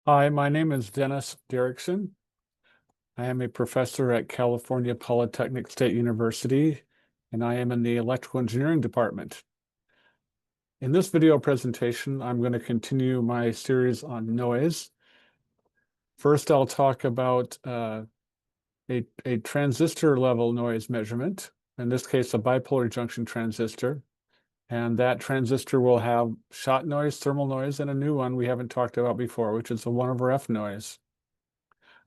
Hi, my name is Dennis Derrickson. I am a professor at California Polytechnic State University, and I am in the electrical engineering department. In this video presentation, I'm going to continue my series on noise. First, I'll talk about a transistor level noise measurement, in this case, a bipolar junction transistor. And that transistor will have shot noise, thermal noise, and a new one we haven't talked about before, which is a 1 over F noise.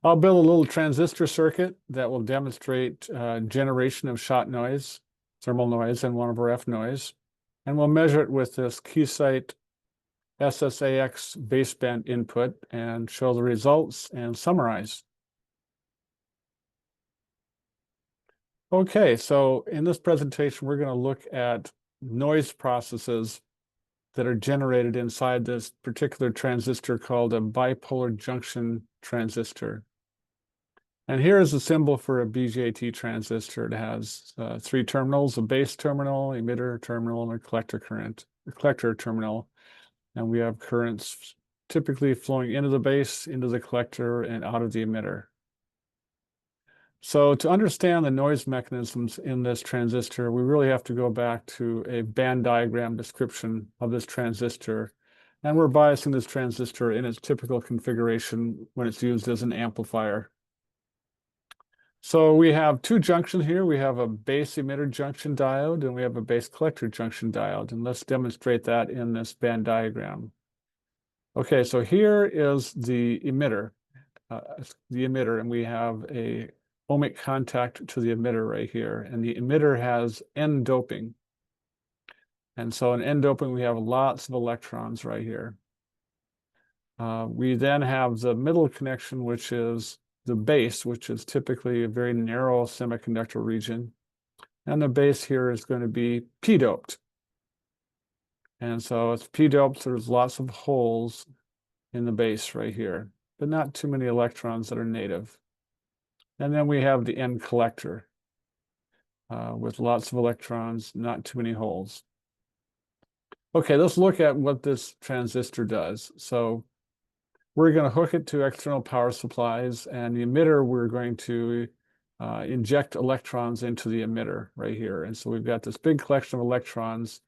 I'll build a little transistor circuit that will demonstrate generation of shot noise, thermal noise, and 1 over F noise. And we'll measure it with this Keysight SSA-X baseband input and show the results and summarize. Okay, so in this presentation, we're going to look at noise processes that are generated inside this particular transistor called a bipolar junction transistor. And here is a symbol for a BJT transistor. It has 3 terminals: a base terminal, emitter terminal, and a collector terminal. And we have currents typically flowing into the base, into the collector, and out of the emitter. So to understand the noise mechanisms in this transistor, we really have to go back to a band diagram description of this transistor. And we're biasing this transistor in its typical configuration when it's used as an amplifier. So we have 2 junctions here. We have a base emitter junction diode and we have a base collector junction diode. And let's demonstrate that in this band diagram. Okay, so here is the emitter, and we have a ohmic contact to the emitter right here. And the emitter has N doping. And so in N doping, we have lots of electrons right here. We then have the middle connection, which is the base, which is typically a very narrow semiconductor region. And the base here is going to be p-doped. And so it's p-doped, so there's lots of holes in the base right here, but not too many electrons that are native. And then we have the N collector with lots of electrons, not too many holes. Okay, let's look at what this transistor does. So we're going to hook it to external power supplies, and the emitter, we're going to inject electrons into the emitter right here. And so we've got this big collection of electrons,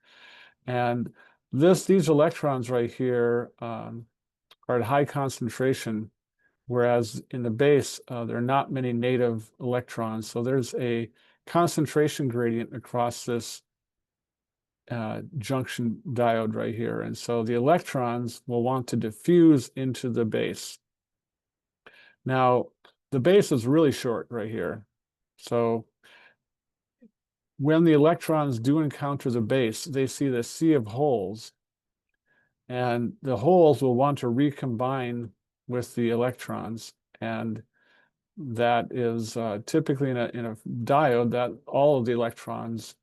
and these electrons right here are at high concentration, whereas in the base, there are not many native electrons. So there's a concentration gradient across this junction diode right here. And so the electrons will want to diffuse into the base. Now, the base is really short right here. So when the electrons do encounter the base, they see the sea of holes, and the holes will want to recombine with the electrons. And that is typically in a diode that all of the electrons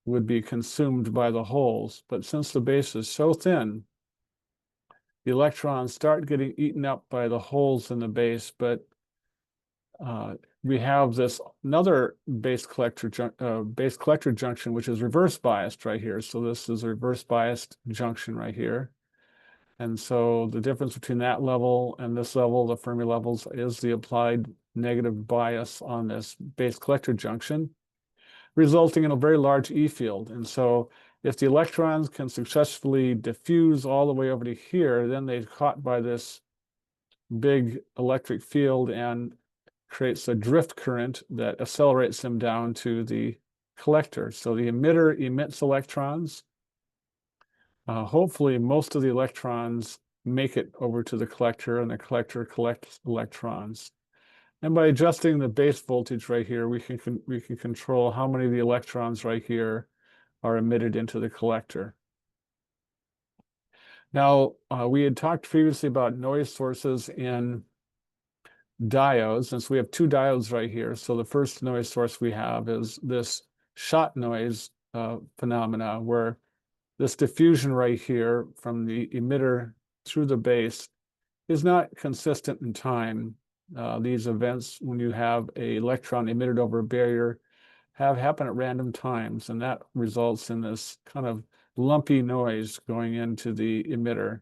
would be consumed by the holes. But since the base is so thin, the electrons start getting eaten up by the holes in the base. But we have this another base collector junction, which is reverse biased right here. So this is a reverse biased junction right here. And so the difference between that level and this level, the Fermi levels, is the applied negative bias on this base collector junction, resulting in a very large E field. And so if the electrons can successfully diffuse all the way over to here, then they're caught by this big electric field and creates a drift current that accelerates them down to the collector. So the emitter emits electrons. Hopefully, most of the electrons make it over to the collector, and the collector collects electrons. And by adjusting the base voltage right here, we can control how many of the electrons right here are emitted into the collector. Now, we had talked previously about noise sources in diodes, and so we have 2 diodes right here. So the first noise source we have is this shot noise phenomena, where this diffusion right here from the emitter through the base is not consistent in time. These events, when you have an electron emitted over a barrier, have happened at random times, and that results in this kind of lumpy noise going into the emitter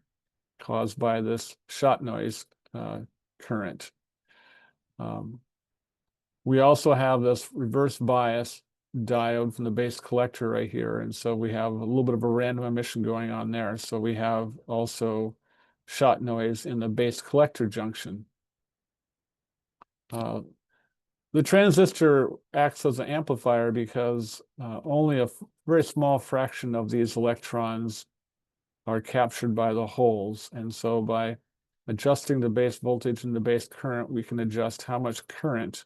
caused by this shot noise current. We also have this reverse bias diode from the base collector right here. And so we have a little bit of a random emission going on there. So we have also shot noise in the base collector junction. The transistor acts as an amplifier because only a very small fraction of these electrons are captured by the holes. And so by adjusting the base voltage and the base current, we can adjust how much current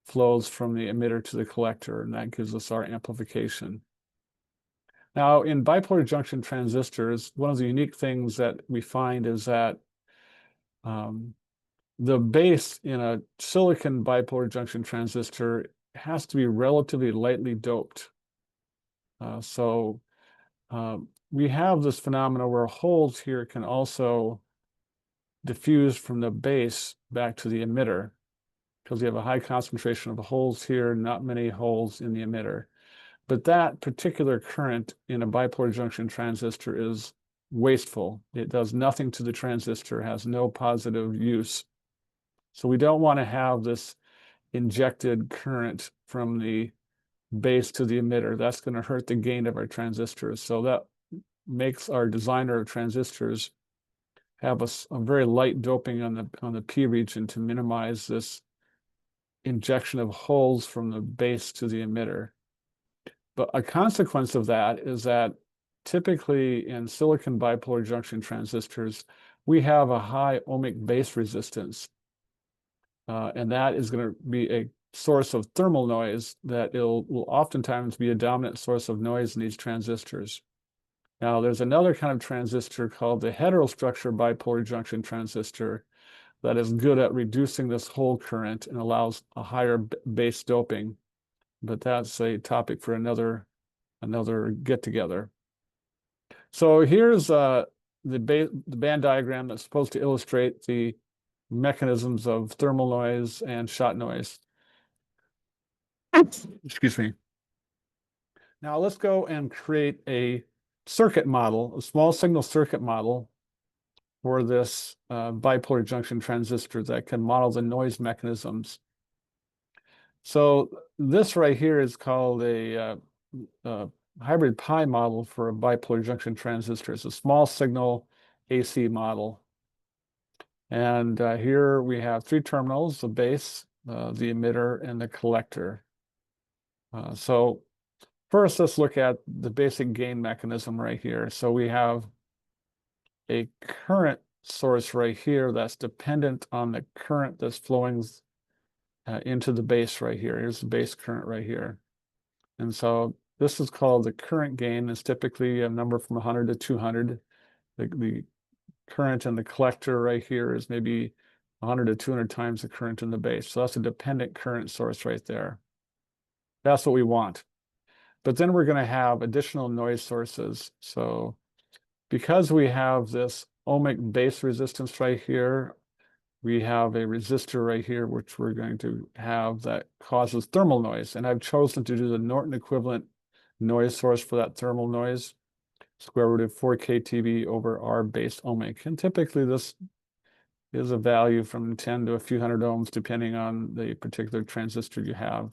flows from the emitter to the collector, and that gives us our amplification. Now, in bipolar junction transistors, one of the unique things that we find is that the base in a silicon bipolar junction transistor has to be relatively lightly doped. We have this phenomena where holes here can also diffuse from the base back to the emitter, because we have a high concentration of holes here, not many holes in the emitter. But that particular current in a bipolar junction transistor is wasteful. It does nothing to the transistor, has no positive use. So we don't want to have this injected current from the base to the emitter. That's going to hurt the gain of our transistors. So that makes our designer of transistors have a very light doping on the P region to minimize this injection of holes from the base to the emitter. But a consequence of that is that typically in silicon bipolar junction transistors, we have a high ohmic base resistance. And that is going to be a source of thermal noise that will oftentimes be a dominant source of noise in these transistors. Now, there's another kind of transistor called the heterostructure bipolar junction transistor that is good at reducing this hole current and allows a higher base doping. But that's a topic for another get-together. So here's the band diagram that's supposed to illustrate the mechanisms of thermal noise and shot noise. Excuse me. Now let's go and create a circuit model, a small signal circuit model for this bipolar junction transistor that can model the noise mechanisms. So this right here is called a hybrid pi model for a bipolar junction transistor. It's a small signal AC model. And here we have three terminals: the base, the emitter, and the collector. So first, let's look at the basic gain mechanism right here. So we have a current source right here that's dependent on the current that's flowing into the base right here. Here's the base current right here. And so this is called the current gain. It's typically a number from 100 to 200. The current in the collector right here is maybe 100 to 200 times the current in the base. So that's a dependent current source right there. That's what we want. But then we're going to have additional noise sources. So because we have this ohmic base resistance right here, we have a resistor right here, which we're going to have that causes thermal noise. And I've chosen to do the Norton equivalent noise source for that thermal noise, square root of 4 kTB over R base ohmic. And typically this is a value from 10 to a few hundred ohms, depending on the particular transistor you have.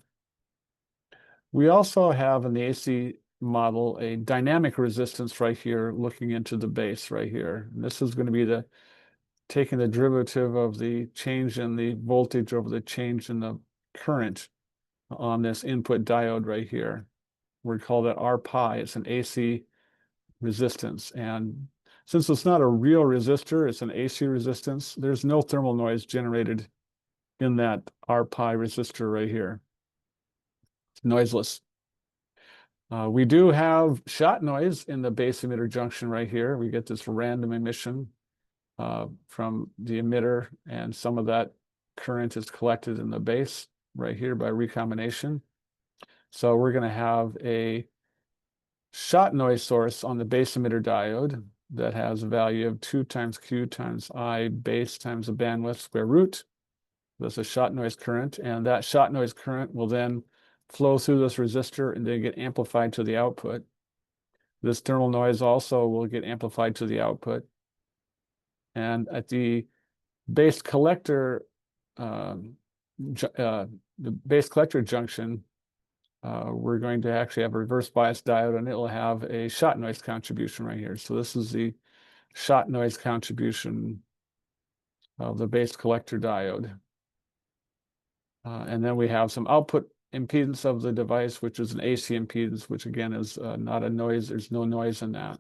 We also have in the AC model a dynamic resistance right here looking into the base right here. And this is going to be taking the derivative of the change in the voltage over the change in the current on this input diode right here. We call that R pi. It's an AC resistance. And since it's not a real resistor, it's an AC resistance, there's no thermal noise generated in that R pi resistor right here. It's noiseless. We do have shot noise in the base emitter junction right here. We get this random emission from the emitter, and some of that current is collected in the base right here by recombination. So we're going to have a shot noise source on the base emitter diode that has a value of 2 times Q times I base times the bandwidth square root. That's a shot noise current, and that shot noise current will then flow through this resistor and then get amplified to the output. This thermal noise also will get amplified to the output. And at the base collector, the base collector junction, we're going to actually have a reverse bias diode, and it will have a shot noise contribution right here. So this is the shot noise contribution of the base collector diode. And then we have some output impedance of the device, which is an AC impedance, which again is not a noise. There's no noise in that.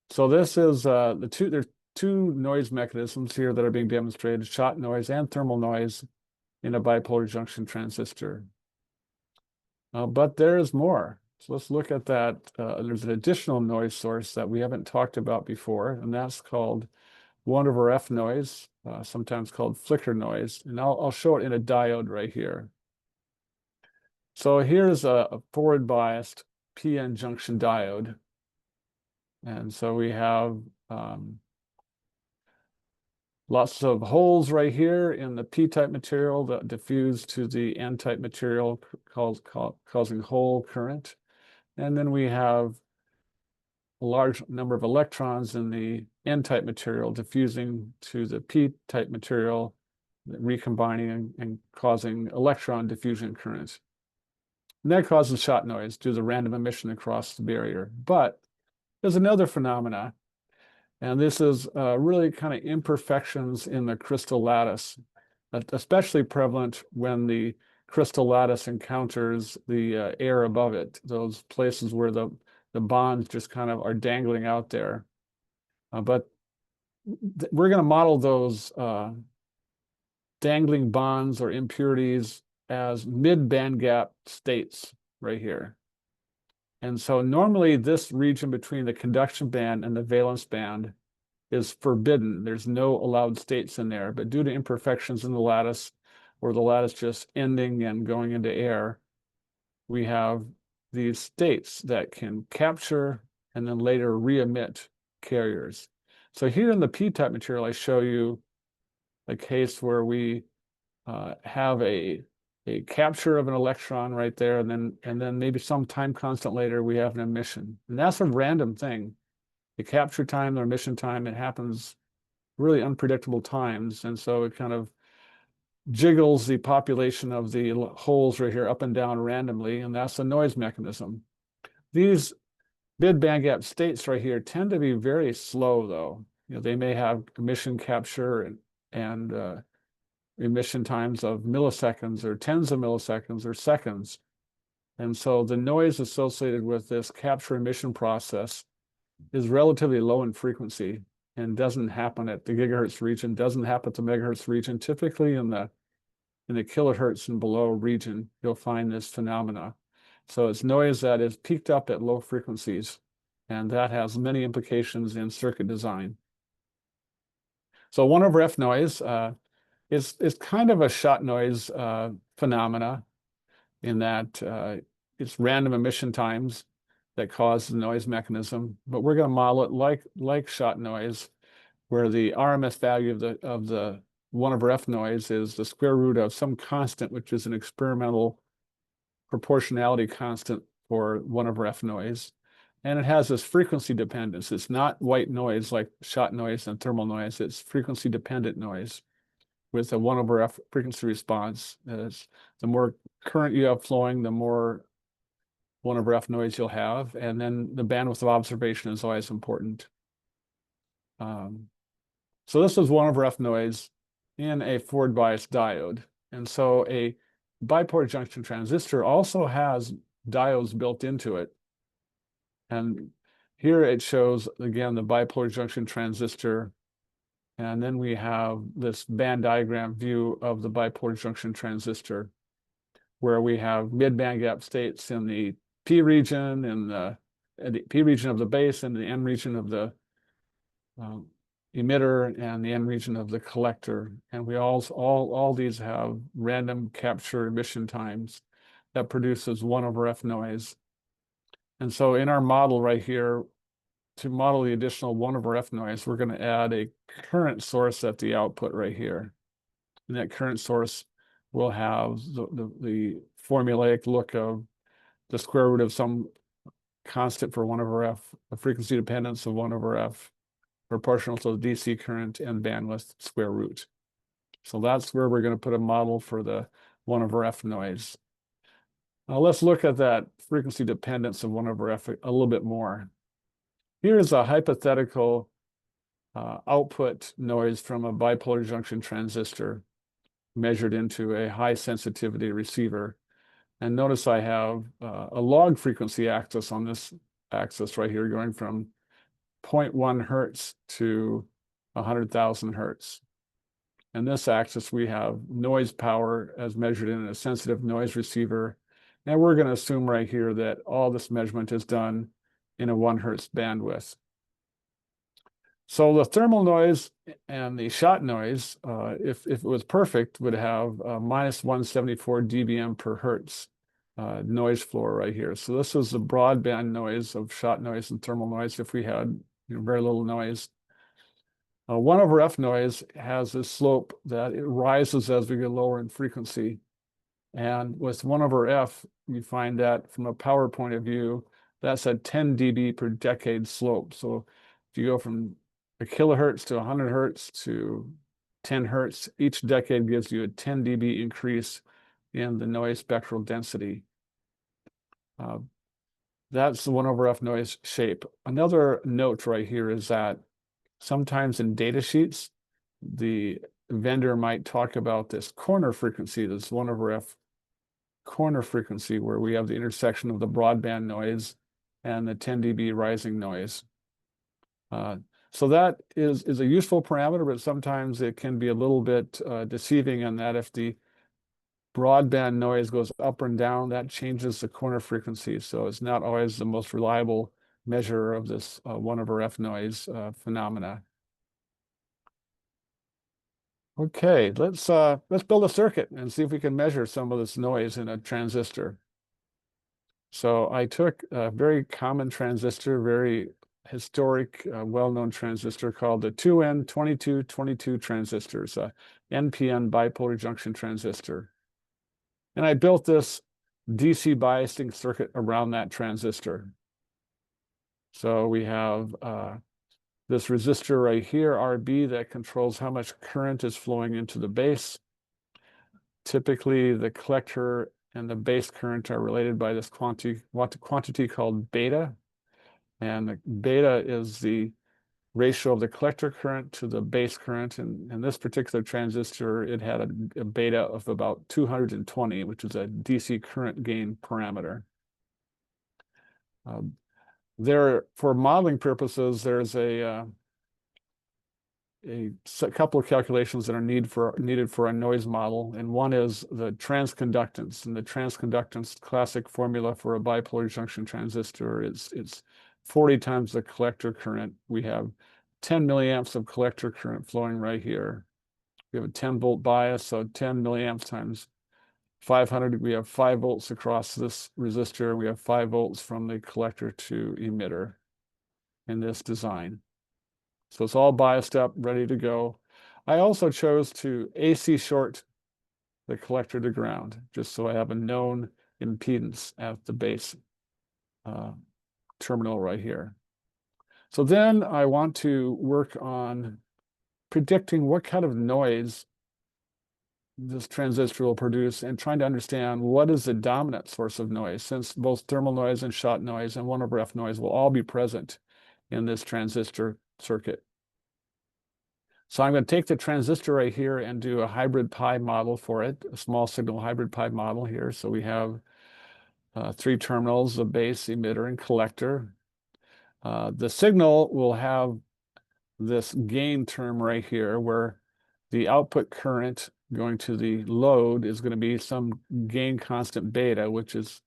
So this is there's two noise mechanisms here that are being demonstrated: shot noise and thermal noise in a bipolar junction transistor. But there is more. So let's look at that. There's an additional noise source that we haven't talked about before, and that's called 1/f noise, sometimes called flicker noise. And I'll show it in a diode right here. So here's a forward biased PN junction diode. And so we have lots of holes right here in the P-type material that diffuse to the N-type material, causing hole current. And then we have a large number of electrons in the N-type material diffusing to the P-type material, recombining and causing electron diffusion current. And that causes shot noise due to the random emission across the barrier. But there's another phenomena, and this is really kind of imperfections in the crystal lattice, especially prevalent when the crystal lattice encounters the air above it, those places where the bonds just kind of are dangling out there. But we're going to model those dangling bonds or impurities as mid-band gap states right here. And so normally this region between the conduction band and the valence band is forbidden. There's no allowed states in there, but due to imperfections in the lattice, or the lattice just ending and going into air, we have these states that can capture and then later re-emit carriers. So here in the P-type material, I show you a case where we have a capture of an electron right there, and then maybe some time constant later we have an emission. And that's a random thing. The capture time, the emission time, it happens really unpredictable times. And so it kind of jiggles the population of the holes right here up and down randomly, and that's a noise mechanism. These mid-band gap states right here tend to be very slow, though. You know, they may have emission capture and emission times of milliseconds or tens of milliseconds or seconds. And so the noise associated with this capture emission process is relatively low in frequency and doesn't happen at the gigahertz region, doesn't happen at the megahertz region. Typically in the kilohertz and below region, you'll find this phenomena. So it's noise that is peaked up at low frequencies, and that has many implications in circuit design. So 1/f noise is kind of a shot noise phenomena in that it's random emission times that cause the noise mechanism, but we're going to model it like shot noise, where the RMS value of the 1/f noise is the square root of some constant, which is an experimental proportionality constant for 1/f noise. And it has this frequency dependence. It's not white noise like shot noise and thermal noise. It's frequency dependent noise with a 1/f frequency response. The more current you have flowing, the more 1/f noise you'll have. And then the bandwidth of observation is always important. So this is 1/f noise in a forward bias diode. And so a bipolar junction transistor also has diodes built into it. And here it shows, again, the bipolar junction transistor. And then we have this band diagram view of the bipolar junction transistor, where we have mid-band gap states in the P region, and the P region of the base, and the N region of the emitter, and the N region of the collector. And we all these have random capture emission times that produces 1/f noise. And so in our model right here, to model the additional 1/f noise, we're going to add a current source at the output right here. And that current source will have the formulaic look of the square root of some constant for 1/f, a frequency dependence of 1/f. proportional to the DC current and bandwidth square root. So that's where we're going to put a model for the 1/f noise. Now let's look at that frequency dependence of 1/f a little bit more. Here's a hypothetical output noise from a bipolar junction transistor measured into a high sensitivity receiver. And notice I have a log frequency axis on this axis right here, going from 0.1 hertz to 100,000 hertz. And this axis, we have noise power as measured in a sensitive noise receiver. And we're going to assume right here that all this measurement is done in a 1 hertz bandwidth. So the thermal noise and the shot noise, if it was perfect, would have minus 174 dBm per hertz noise floor right here. So this is the broadband noise of shot noise and thermal noise if we had very little noise. 1/f noise has this slope that it rises as we get lower in frequency. And with 1/f, you find that from a power point of view, that's a 10 dB per decade slope. So if you go from a kilohertz to 100 hertz to 10 hertz, each decade gives you a 10 dB increase in the noise spectral density. That's the 1/f noise shape. Another note right here is that sometimes in data sheets, the vendor might talk about this corner frequency, this 1/f corner frequency, where we have the intersection of the broadband noise and the 10 dB rising noise. So that is a useful parameter, but sometimes it can be a little bit deceiving in that if the broadband noise goes up and down, that changes the corner frequency. So it's not always the most reliable measure of this 1/f noise phenomena. Okay, let's build a circuit and see if we can measure some of this noise in a transistor. So I took a very common transistor, very historic, well-known transistor called the 2N2222 transistors, NPN bipolar junction transistor. And I built this DC biasing circuit around that transistor. So we have this resistor right here, RB, that controls how much current is flowing into the base. Typically, the collector and the base current are related by this quantity called beta. And the beta is the ratio of the collector current to the base current. And in this particular transistor, it had a beta of about 220, which is a DC current gain parameter. For modeling purposes, there's a couple of calculations that are needed for a noise model, and one is the transconductance. And the transconductance classic formula for a bipolar junction transistor is 40 times the collector current. We have 10 milliamps of collector current flowing right here. We have a 10-volt bias, so 10 milliamps times 500. We have 5 volts across this resistor. We have 5 volts from the collector to emitter in this design. So it's all biased up, ready to go. I also chose to AC short the collector to ground, just so I have a known impedance at the base terminal right here. So then I want to work on predicting what kind of noise this transistor will produce and trying to understand what is the dominant source of noise, since both thermal noise and shot noise and 1/f noise will all be present in this transistor circuit. So I'm going to take the transistor right here and do a hybrid pi model for it, a small signal hybrid pi model here. So we have 3 terminals, a base, emitter, and collector. The signal will have this gain term right here where the output current going to the load is going to be some gain constant beta, which is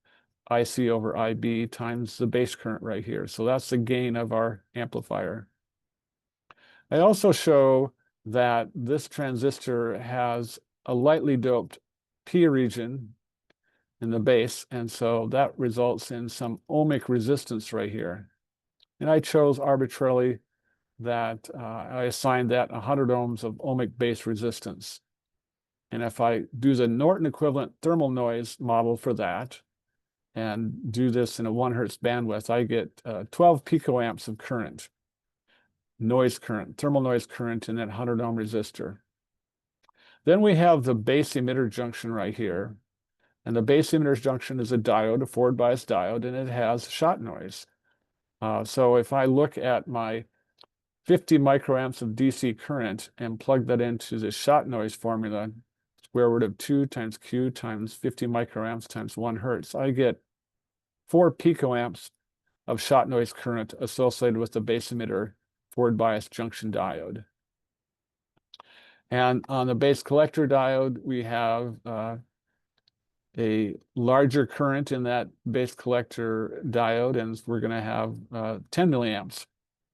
IC over IB times the base current right here. So that's the gain of our amplifier. I also show that this transistor has a lightly doped P region in the base, and so that results in some ohmic resistance right here. And I chose arbitrarily that I assigned that 100 ohms of ohmic base resistance. And if I do the Norton equivalent thermal noise model for that and do this in a 1 hertz bandwidth, I get 12 picoamps of current. noise current, thermal noise current in that 100 ohm resistor. Then we have the base emitter junction right here. And the base emitter junction is a diode, a forward bias diode, and it has shot noise. So if I look at my 50 microamps of DC current and plug that into the shot noise formula, square root of 2 times Q times 50 microamps times 1 hertz, I get 4 picoamps of shot noise current associated with the base emitter forward bias junction diode. And on the base collector diode, we have a larger current in that base collector diode, and we're going to have 10 milliamps,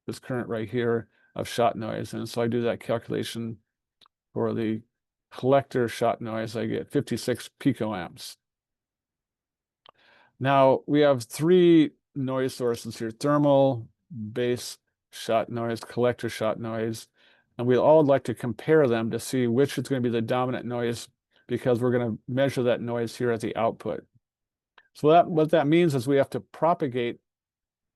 this current right here, of shot noise. And so I do that calculation for the collector shot noise, I get 56 picoamps. Now we have 3 noise sources here: thermal, base shot noise, collector shot noise. And we'd all like to compare them to see which is going to be the dominant noise, because we're going to measure that noise here at the output. So what that means is we have to propagate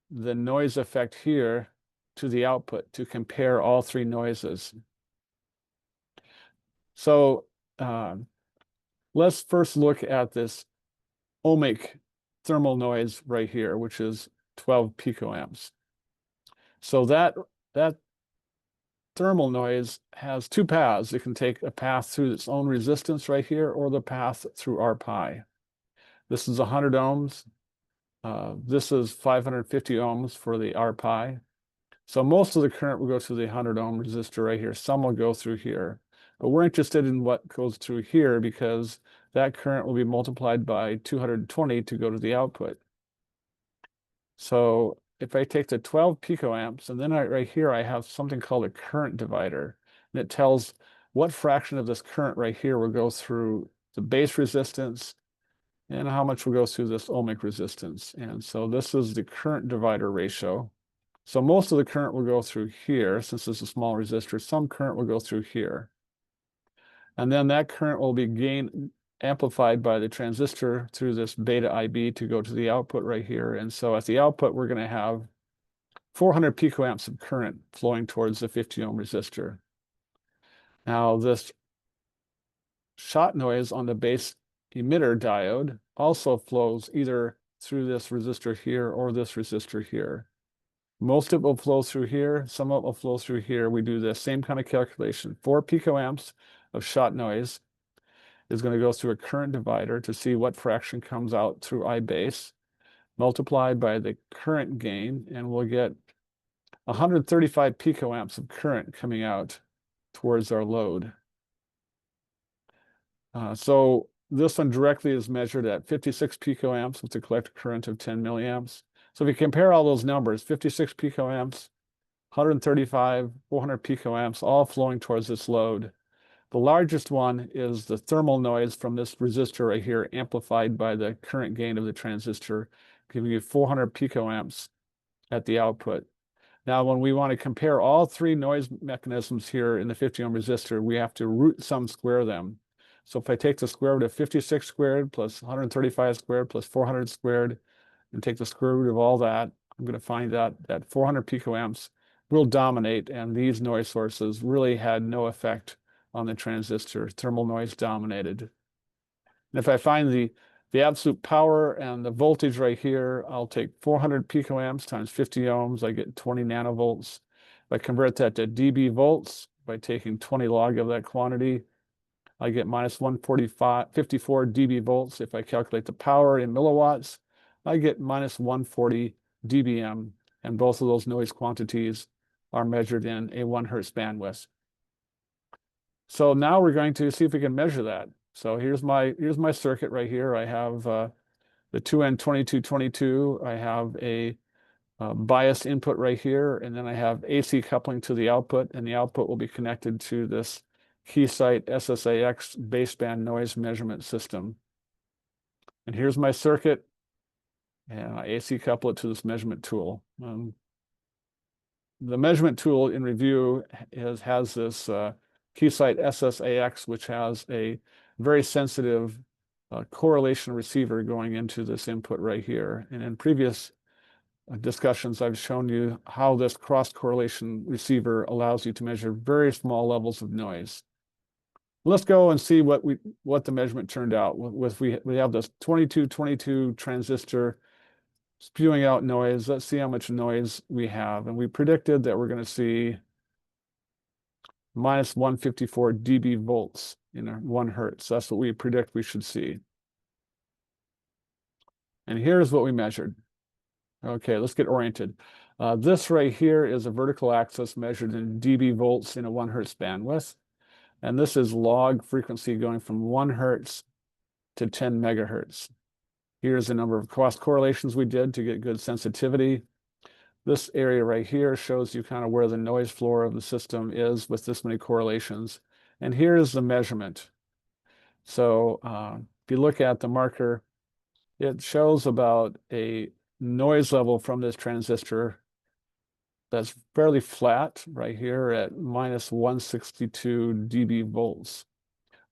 the noise effect here to the output to compare all 3 noises. So let's first look at this ohmic thermal noise right here, which is 12 picoamps. So that thermal noise has 2 paths. It can take a path through its own resistance right here, or the path through R pi. This is 100 ohms. This is 550 ohms for the R pi. So most of the current will go through the 100 ohm resistor right here. Some will go through here. But we're interested in what goes through here, because that current will be multiplied by 220 to go to the output. So if I take the 12 picoamps, and then right here I have something called a current divider, and it tells what fraction of this current right here will go through the base resistance and how much will go through this ohmic resistance. And so this is the current divider ratio. So most of the current will go through here, since it's a small resistor. Some current will go through here. And then that current will be amplified by the transistor through this beta IB to go to the output right here. And so at the output, we're going to have 400 picoamps of current flowing towards the 50 ohm resistor. Now this shot noise on the base emitter diode also flows either through this resistor here or this resistor here. Most of it will flow through here, some of it will flow through here. We do the same kind of calculation. 4 picoamps of shot noise is going to go through a current divider to see what fraction comes out through I base, multiplied by the current gain, and we'll get 135 picoamps of current coming out towards our load. So this one directly is measured at 56 picoamps with a collector current of 10 milliamps. So if you compare all those numbers, 56 picoamps, 135, 400 picoamps, all flowing towards this load. The largest one is the thermal noise from this resistor right here, amplified by the current gain of the transistor, giving you 400 picoamps at the output. Now, when we want to compare all 3 noise mechanisms here in the 50 ohm resistor, we have to root sum square them. So if I take the square root of 56 squared plus 135 squared plus 400 squared and take the square root of all that, I'm going to find that 400 picoamps will dominate, and these noise sources really had no effect on the transistor. Thermal noise dominated. And if I find the absolute power and the voltage right here, I'll take 400 picoamps times 50 ohms. I get 20 nanovolts. If I convert that to dB volts by taking 20 log of that quantity, I get minus 154 dB volts. If I calculate the power in milliwatts, I get minus 140 dBm, and both of those noise quantities are measured in a 1 hertz bandwidth. So now we're going to see if we can measure that. So here's my circuit right here. I have the 2N2222. I have a biased input right here, and then I have AC coupling to the output, and the output will be connected to this Keysight SSA-X baseband noise measurement system. And here's my circuit, and I AC couple it to this measurement tool. The measurement tool in review has this Keysight SSA-X, which has a very sensitive correlation receiver going into this input right here. And in previous discussions, I've shown you how this cross-correlation receiver allows you to measure very small levels of noise. Let's go and see what the measurement turned out. We have this 2222 transistor spewing out noise. Let's see how much noise we have. And we predicted that we're going to see minus 154 dB volts in 1 hertz. That's what we predict we should see. And here's what we measured. Okay, let's get oriented. This right here is a vertical axis measured in dB volts in a 1 hertz bandwidth. And this is log frequency going from 1 hertz to 10 megahertz. Here's the number of cross correlations we did to get good sensitivity. This area right here shows you kind of where the noise floor of the system is with this many correlations. And here's the measurement. So if you look at the marker, it shows about a noise level from this transistor that's fairly flat right here at minus 162 dB volts.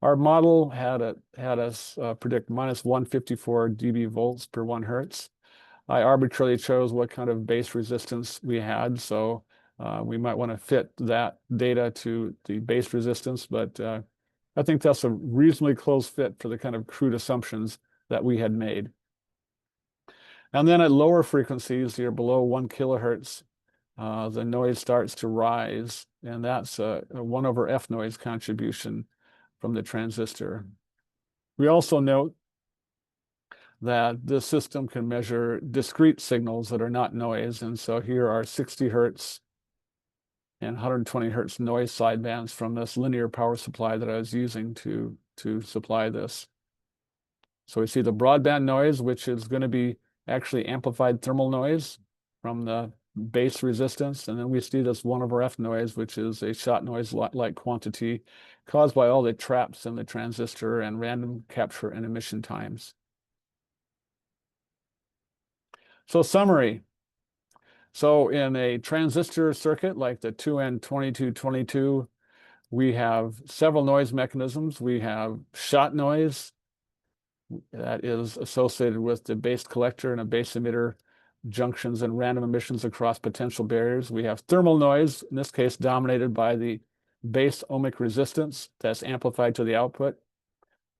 Our model had us predict minus 154 dB volts per 1 hertz. I arbitrarily chose what kind of base resistance we had, so we might want to fit that data to the base resistance, but I think that's a reasonably close fit for the kind of crude assumptions that we had made. And then at lower frequencies, here below 1 kilohertz, the noise starts to rise, and that's a 1 over F noise contribution from the transistor. We also note that the system can measure discrete signals that are not noise, and so here are 60 hertz and 120 hertz noise sidebands from this linear power supply that I was using to supply this. So we see the broadband noise, which is going to be actually amplified thermal noise from the base resistance, and then we see this 1 over F noise, which is a shot noise-like quantity caused by all the traps in the transistor and random capture and emission times. So summary. So in a transistor circuit like the 2N2222, we have several noise mechanisms. We have shot noise that is associated with the base collector and a base emitter junctions and random emissions across potential barriers. We have thermal noise, in this case dominated by the base ohmic resistance that's amplified to the output.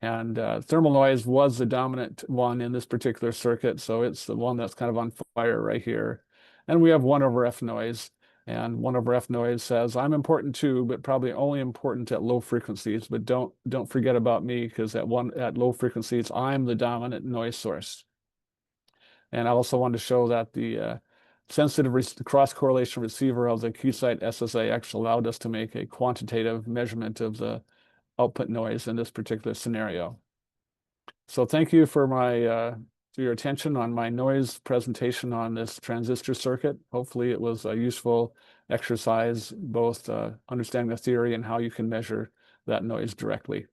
And thermal noise was the dominant one in this particular circuit, so it's the one that's kind of on fire right here. And we have 1 over F noise, and 1 over F noise says, I'm important too, but probably only important at low frequencies, but don't forget about me, because at low frequencies, I'm the dominant noise source. And I also wanted to show that the sensitive cross-correlation receiver of the Keysight SSA-X allowed us to make a quantitative measurement of the output noise in this particular scenario. So thank you for your attention on my noise presentation on this transistor circuit. Hopefully it was a useful exercise, both understanding the theory and how you can measure that noise directly.